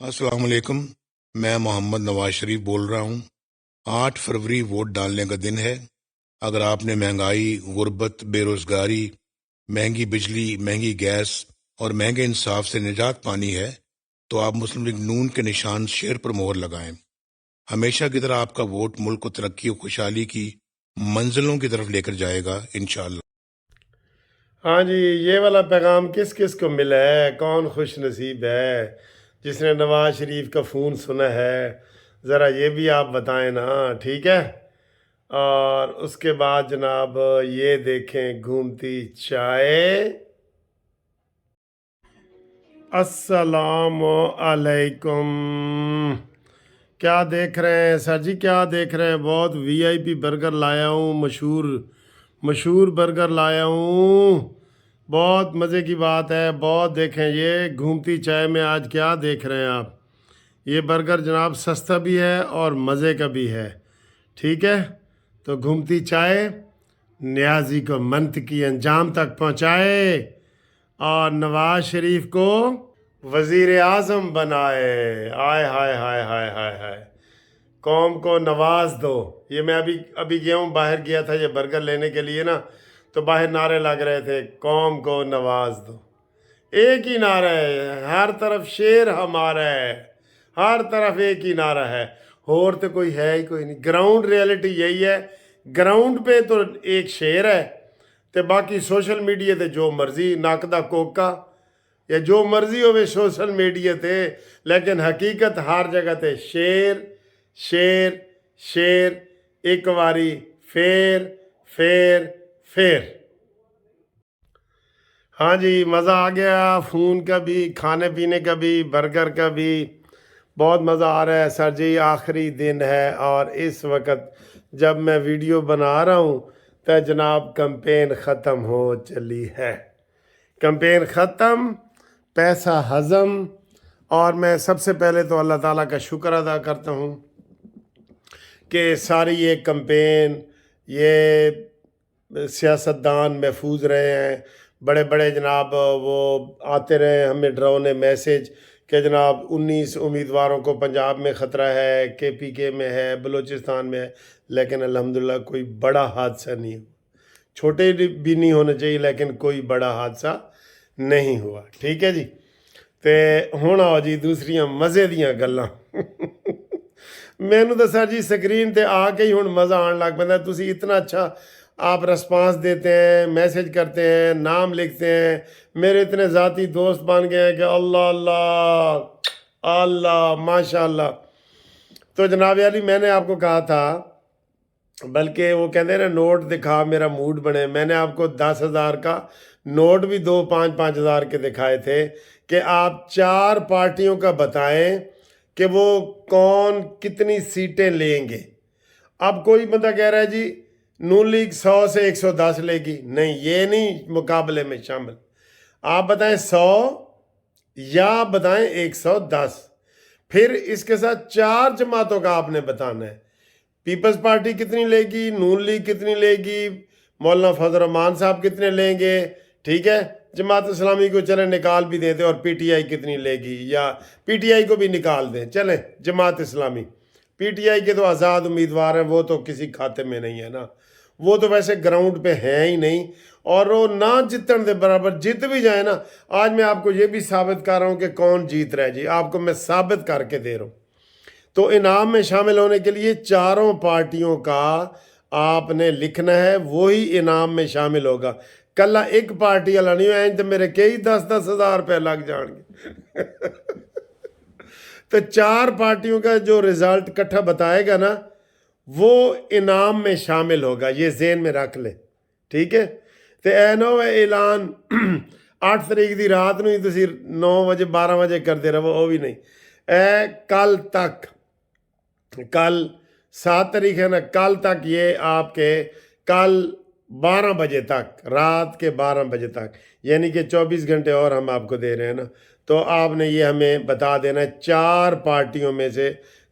अस्सलाम वालेकुम। मैं मोहम्मद नवाज शरीफ बोल रहा हूँ। 8 फरवरी वोट डालने का दिन है। अगर आपने महंगाई, गुर्बत, बेरोजगारी, महंगी बिजली, महंगी गैस और महंगे इंसाफ से निजात पानी है तो आप मुस्लिम लीग नून के निशान शेर पर मोहर लगाएं। हमेशा की तरह आपका वोट मुल्क को तरक्की और खुशहाली की मंजिलों की तरफ लेकर जाएगा इंशाअल्लाह। हाँ जी, ये वाला पैगाम किस किस को मिला है? कौन खुश नसीब है जिसने नवाज शरीफ का फ़ोन सुना है? ज़रा ये भी आप बताएं ना, ठीक है। और उसके बाद जनाब ये देखें घूमती चाय। अस्सलामु अलैकुम। क्या देख रहे हैं सर जी, क्या देख रहे हैं? बहुत वीआईपी बर्गर लाया हूँ, मशहूर मशहूर बर्गर लाया हूँ। बहुत मज़े की बात है। बहुत देखें, ये घूमती चाय में आज क्या देख रहे हैं आप? ये बर्गर जनाब सस्ता भी है और मज़े का भी है, ठीक है। तो घूमती चाय न्याजी को मंत की अंजाम तक पहुँचाए और नवाज शरीफ को वज़ीर आज़म बनाए। आय हाय हाय हाय हाय हाय, कौम को नवाज दो। ये मैं अभी अभी गया हूँ, बाहर गया था ये बर्गर लेने के लिए ना, तो बाहर नारे लग रहे थे, कौम को नवाज दो। एक ही नारा है, हर तरफ शेर हमारा है, हर तरफ एक ही नारा है, और तो कोई है ही कोई नहीं। ग्राउंड रियलिटी यही है। ग्राउंड पे तो एक शेर है, तो बाकी सोशल मीडिया ते जो मर्जी नक दा कोका या जो मर्जी होवे सोशल मीडिया ते, लेकिन हकीकत हर जगह ते शेर शेर शेर। एक बारी फेर फेर फेर। हाँ जी, मज़ा आ गया। फ़ोन का भी, खाने पीने का भी, बर्गर का भी बहुत मज़ा आ रहा है सर जी। आखिरी दिन है और इस वक्त जब मैं वीडियो बना रहा हूँ तो जनाब कैंपेन ख़त्म हो चली है। कैंपेन ख़त्म, पैसा हज़म। और मैं सबसे पहले तो अल्लाह ताला का शुक्र अदा करता हूँ कि सारी ये कैंपेन, ये सियासतदान महफूज रहे हैं। बड़े बड़े जनाब वो आते रहे हमें डरावने मैसेज कि जनाब 19 उम्मीदवारों को पंजाब में ख़तरा है, KPK में है, बलूचिस्तान में है, लेकिन अल्हम्दुलिल्लाह कोई बड़ा हादसा नहीं हुआ। छोटे भी नहीं होने चाहिए, लेकिन कोई बड़ा हादसा नहीं हुआ, ठीक है जी। तो हुण आओ जी दूसरियां मज़े दियां गल्लां। मैनू तो सर जी स्क्रीन ते आके ही हुण मज़ा आने लग पैंदा। तुसी इतना अच्छा आप रिस्पांस देते हैं, मैसेज करते हैं, नाम लिखते हैं, मेरे इतने ज़ाती दोस्त बन गए हैं कि अल्लाह अल्लाह अल्लाह माशाल्लाह। तो जनाब अली, मैंने आपको कहा था, बल्कि वो कहते हैं ना नोट दिखा मेरा मूड बने, मैंने आपको 10,000 का नोट भी 2 5 5 हज़ार के दिखाए थे कि आप 4 पार्टियों का बताएं कि वो कौन कितनी सीटें लेंगे। अब कोई बंदा कह रहा है जी नून लीग 100 से 110 लेगी, नहीं ये नहीं मुकाबले में शामिल। आप बताएं 100 या बताएं 110। फिर इसके साथ 4 जमातों का आपने बताना है। पीपल्स पार्टी कितनी लेगी, नून लीग कितनी लेगी, मौलाना फजल रहमान साहब कितने लेंगे, ठीक है। जमात इस्लामी को चले निकाल भी देते और PTI कितनी लेगी, या PTI को भी निकाल दें, चलें जमात इस्लामी। PTI के तो आज़ाद उम्मीदवार हैं, वो तो किसी खाते में नहीं है ना, वो तो वैसे ग्राउंड पे है ही नहीं। और वो ना जितने के बराबर, जीत भी जाए ना, आज मैं आपको ये भी साबित कर रहा हूँ कि कौन जीत रहा है जी, आपको मैं साबित करके दे रहा हूँ। तो इनाम में शामिल होने के लिए 4 पार्टियों का आपने लिखना है, वही इनाम में शामिल होगा। कल एक पार्टी वाला नहीं है तो मेरे कई 10-10 हज़ार रुपये लग जाएंगे। तो 4 पार्टियों का जो रिजल्ट इकट्ठा बताएगा ना, वो इनाम में शामिल होगा, ये ज़हन में रख ले, ठीक है। तो ऐ ना हो ऐलान 8 तरीक की रात ਨੂੰ ਹੀ ਤੁਸੀਂ 9 ਵਜੇ 12 ਵਜੇ ਕਰਦੇ ਰਹੋ, वो भी नहीं। कल तक, कल 7 तारीख है ना, कल तक ये आपके कल 12 बजे तक, रात के 12 बजे तक, यानी कि 24 घंटे और हम आपको दे रहे हैं ना। तो आपने ये हमें बता देना है 4 पार्टियों में से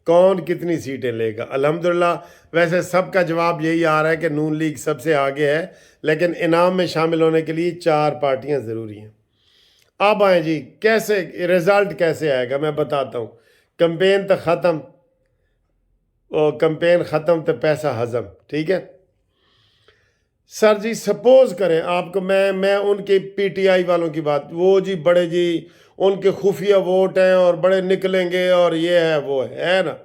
कौन कितनी सीटें लेगा। अल्हम्दुलिल्लाह वैसे सबका जवाब यही आ रहा है कि नून लीग सबसे आगे है, लेकिन इनाम में शामिल होने के लिए 4 पार्टियां ज़रूरी हैं। अब आए जी, कैसे रिजल्ट कैसे आएगा मैं बताता हूँ। कैंपेन तो ख़त्म, और कैंपेन ख़त्म तो पैसा हज़म, ठीक है सर जी। सपोज करें आपको, मैं उनके पीटीआई वालों की बात, वो जी बड़े जी उनके खुफिया वोट हैं और बड़े निकलेंगे और ये है वो है ना।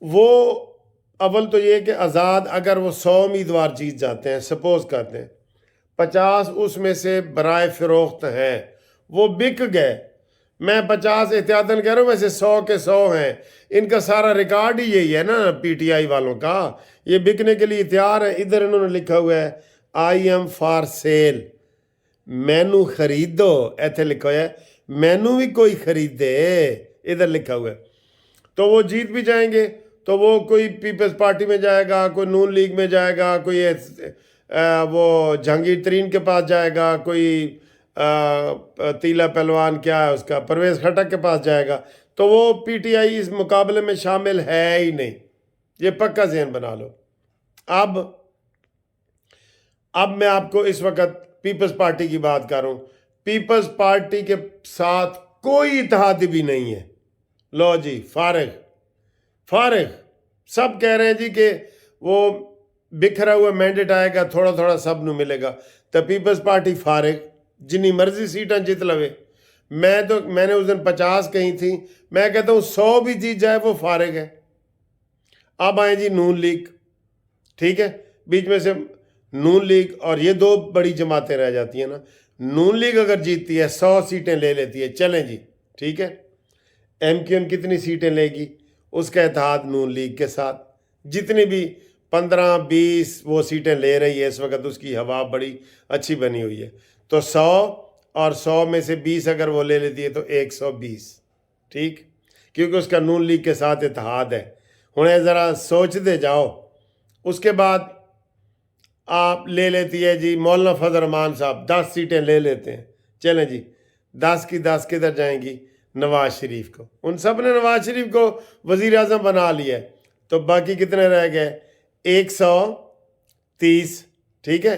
वो अव्वल तो ये कि आज़ाद अगर वो 100 उम्मीदवार जीत जाते हैं, सपोज करते हैं 50 उसमें से बराए फ़रोख्त हैं, वो बिक गए। मैं 50 एहतियातन कह रहा हूँ, वैसे 100 के 100 हैं। इनका सारा रिकॉर्ड ही यही है ना पीटीआई वालों का, ये बिकने के लिए तैयार है। इधर इन्होंने लिखा हुआ है आई एम फॉर सेल, मैनू खरीदो, ऐसे लिखा हुआ है मैनू भी कोई खरीदे, इधर लिखा हुआ है। तो वो जीत भी जाएंगे, तो वो कोई पीपल्स पार्टी में जाएगा, कोई नून लीग में जाएगा, कोई वो जहांगीर तरीन के पास जाएगा, कोई तीला पहलवान क्या है उसका परवेज़ खटक के पास जाएगा। तो वो पीटीआई इस मुकाबले में शामिल है ही नहीं, ये पक्का ज़हन बना लो। अब मैं आपको इस वक्त पीपल्स पार्टी की बात कर रहा हूँ। पीपल्स पार्टी के साथ कोई इत्तेहाद भी नहीं है। लो जी, फारिग सब कह रहे हैं जी कि वो बिखरा हुआ मैंडेट आएगा, थोड़ा थोड़ा सब ਨੂੰ मिलेगा। तो पीपल्स पार्टी फारिग, जिन्नी मर्जी सीटें जीत लवे। मैंने उस दिन 50 कही थी, मैं कहता हूँ 100 भी जीत जाए वो फारिग है। अब आए जी नून लीग, ठीक है, बीच में से नून लीग और ये दो बड़ी जमातें रह जाती हैं ना। नून लीग अगर जीतती है 100 सीटें ले लेती है, चलें जी, ठीक है। MQM कितनी सीटें लेगी, उसका इत्तेहाद नून लीग के साथ, जितनी भी 15-20 वो सीटें ले रही है इस वक्त, उसकी हवा बड़ी अच्छी बनी हुई है। तो 100 और 100 में से 20 अगर वो ले लेती है तो 120, ठीक, क्योंकि उसका नून लीग के साथ इत्तेहाद है। उन्हें ज़रा सोचते जाओ। उसके बाद आप ले लेती है जी मौलाना फजल रहमान साहब, 10 सीटें ले लेते हैं, चलें जी, 10 की 10 किधर जाएंगी, नवाज शरीफ को। उन सब ने नवाज शरीफ को वज़ीर आज़म बना लिया है, तो बाकी कितने रह गए, 130, ठीक है,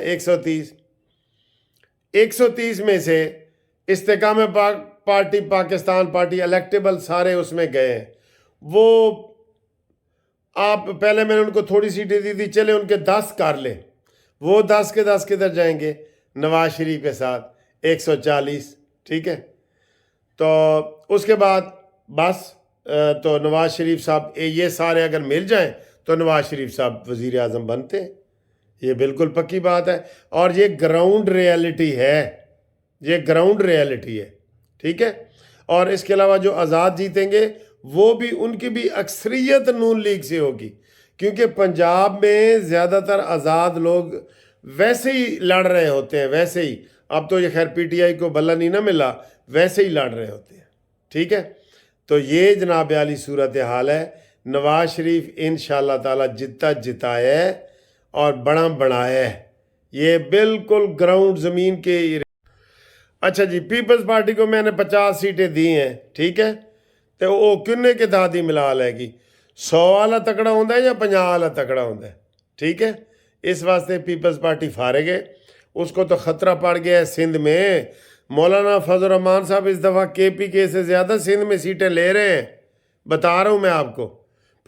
130 में से इस्तेकाम पार्टी, पाकिस्तान पार्टी, इलेक्टेबल सारे उसमें गए हैं। वो आप पहले मैंने उनको थोड़ी सीटें दी थी, चले उनके 10 कर ले, वो 10 के 10 किधर जाएंगे, नवाज शरीफ के साथ 140, ठीक है। तो उसके बाद बस तो नवाज शरीफ साहब ये सारे अगर मिल जाएं तो नवाज शरीफ साहब वज़ीर आज़म बनते हैं, ये बिल्कुल पक्की बात है। और ये ग्राउंड रियलिटी है, ये ग्राउंड रियलिटी है, ठीक है। और इसके अलावा जो आज़ाद जीतेंगे वो भी, उनकी भी अक्सरियत नून लीग से होगी, क्योंकि पंजाब में ज़्यादातर आज़ाद लोग वैसे ही लड़ रहे होते हैं, वैसे ही। अब तो ये खैर पीटीआई को बल्ला नहीं ना मिला, वैसे ही लड़ रहे होते हैं, ठीक है। तो ये जनाब आली सूरत हाल है। नवाज शरीफ इंशाअल्लाह ताला जितना जिताए और बड़ा बनाए, ये बिल्कुल ग्राउंड ज़मीन के। अच्छा जी, पीपल्स पार्टी को मैंने 50 सीटें दी हैं, ठीक है, तो वो किन्ने के दाद ही मिला लेगी, 100 वाला तकड़ा होता है या 50 वाला तकड़ा होता है, ठीक है। इस वास्ते पीपल्स पार्टी फारिग है, उसको तो ख़तरा पड़ गया है सिंध में। मौलाना फजल रहमान साहब इस दफ़ा KPK से ज़्यादा सिंध में सीटें ले रहे हैं, बता रहा हूँ मैं आपको।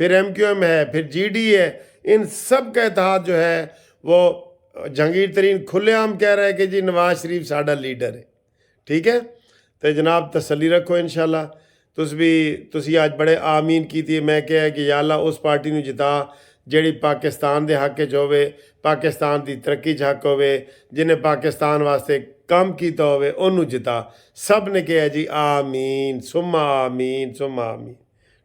फिर MQM है, फिर GD है, इन सब का इत्तेहाद जो है वो जहांगीर तरीन खुलेआम कह रहा है कि जी नवाज शरीफ साडा लीडर है, ठीक है। तो जनाब तसल्ली रखो, इंशाल्लाह तुसी आज बड़े आमीन की थी। मैं क्या है कि या अल्लाह उस पार्टी ਨੂੰ जिता ਜਿਹੜੀ पाकिस्तान ਦੇ हक 'ਚ ਹੋਵੇ, पाकिस्तान ਦੀ ਤਰੱਕੀ 'ਚ हक ਹੋਵੇ, ਜਿਹਨੇ पाकिस्तान वास्ते काम ਕੀਤਾ ਹੋਵੇ, ਉਹਨੂੰ जिता। सब ने किया जी आमीन सुम्मा आमीन सुम्मा आमीन,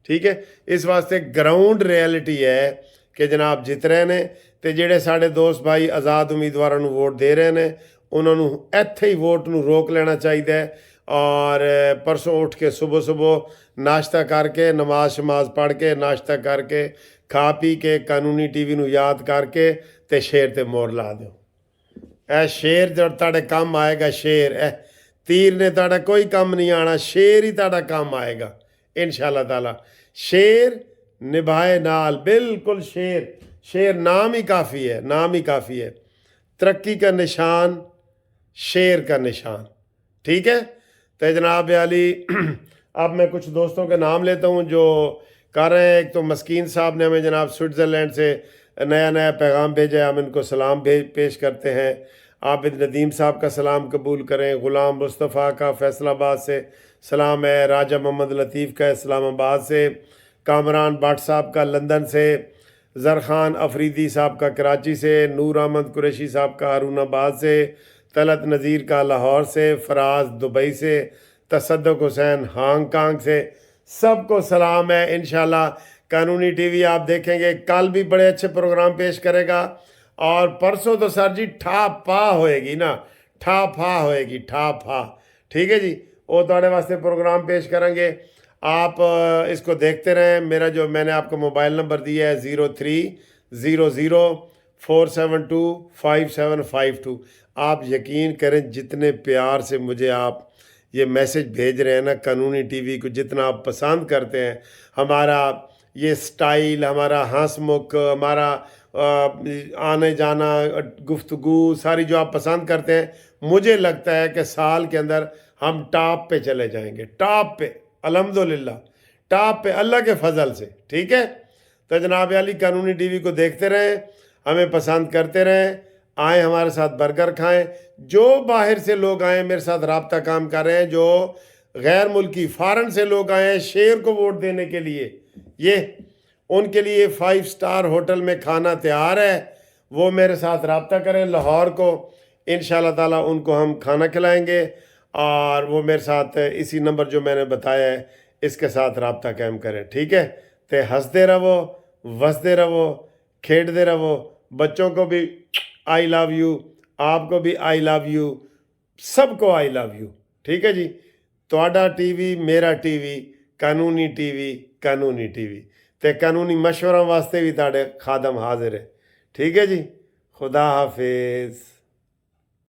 ठीक है। इस वास्ते ग्राउंड रियलिटी है कि जनाब जित रहे ने, ਤੇ ਜਿਹੜੇ ਸਾਡੇ ਦੋਸਤ ਭਾਈ ਆਜ਼ਾਦ ਉਮੀਦਵਾਰਾਂ ਨੂੰ ਵੋਟ ਦੇ ਰਹੇ ਨੇ, ਉਹਨਾਂ ਨੂੰ ਇੱਥੇ ਹੀ ਵੋਟ ਨੂੰ ਰੋਕ ਲੈਣਾ ਚਾਹੀਦਾ ਹੈ। और परसों उठ के सुबह सुबह नाश्ता करके, नमाज शमाज पढ़ के, नाश्ता करके, खा पी के, कानूनी TV ਨੂੰ याद करके ते शेर ते मोर ला दो। ए शेर जो ताड़े काम आएगा, शेर तीर ने ताड़ा कोई काम नहीं आना, शेर ही ताड़ा काम आएगा इंशाअल्लाह ताला। शेर निभाए नाल, बिल्कुल शेर नाम ही काफ़ी है, नाम ही काफ़ी है। तरक्की का निशान शेर का निशान। ٹھیک ہے؟ تو جناب علی اب میں کچھ دوستوں کے نام لیتا ہوں جو کر رہے ہیں. ایک تو مسکین صاحب نے ہمیں جناب سوئٹزرلینڈ سے نیا پیغام بھیجا ہے, ہم ان کو سلام پیش کرتے ہیں. عابد ندیم صاحب کا سلام قبول کریں. غلام مصطفیٰ کا فیصل آباد سے سلام ہے. راجہ محمد لطیف کا اسلام آباد سے. کامران بٹ صاحب کا لندن سے. زرخان افریدی صاحب کا کراچی سے. نور احمد قریشی صاحب کا ہارون آباد سے. طلعت نذیر کا لاہور سے. فراز دبئی سے. تصدق حسین ہانگ کانگ سے. سب کو سلام ہے. انشاءاللہ قانونی ٹی وی آپ دیکھیں گے, کل بھی بڑے اچھے پروگرام پیش کرے گا, اور پرسوں تو سر جی ٹھا پا ہوئے گی نا, ٹھا پھا ہوئے گی, ٹھا پھا. ٹھیک ہے جی, وہ تھوڑے واسطے پروگرام پیش کریں گے. آپ اس کو دیکھتے رہیں. میرا جو میں نے آپ کو موبائل نمبر دیا ہے 030047257552. آپ یقین کریں جتنے پیار سے مجھے آپ یہ میسج بھیج رہے ہیں نا, قانونی ٹی وی کو جتنا آپ پسند کرتے ہیں, ہمارا یہ سٹائل, ہمارا ہنس مکھ, ہمارا آنے جانا, گفتگو ساری جو آپ پسند کرتے ہیں, مجھے لگتا ہے کہ سال کے اندر ہم ٹاپ پہ چلے جائیں گے, ٹاپ پہ, الحمدللہ ٹاپ پہ, اللہ کے فضل سے. ٹھیک ہے, تو جناب علی قانونی ٹی وی کو دیکھتے رہیں, ہمیں پسند کرتے رہیں, آئیں ہمارے ساتھ برگر کھائیں. جو باہر سے لوگ آئیں میرے ساتھ رابطہ کام کر رہے ہیں, جو غیر ملکی فارن سے لوگ آئے ہیں شیر کو ووٹ دینے کے لیے, یہ ان کے لیے 5 سٹار ہوٹل میں کھانا تیار ہے, وہ میرے ساتھ رابطہ کریں. لاہور کو انشاءاللہ تعالیٰ ان کو ہم کھانا کھلائیں گے, اور وہ میرے ساتھ اسی نمبر جو میں نے بتایا ہے اس کے ساتھ رابطہ قائم کریں. ٹھیک ہے, تے ہنستے رہو, وسدے رہو, کھیڑتے رہو. بچوں کو بھی آئی لو یو, آپ کو بھی آئی لو یو, سب کو آئی لو یو. ٹھیک ہے جی, تواڈا ٹی وی میرا ٹی وی, قانونی ٹی وی, قانونی ٹی وی. تے قانونی مشورہ واسطے بھی تاڑے خادم حاضر ہے. ٹھیک ہے جی, خدا حافظ.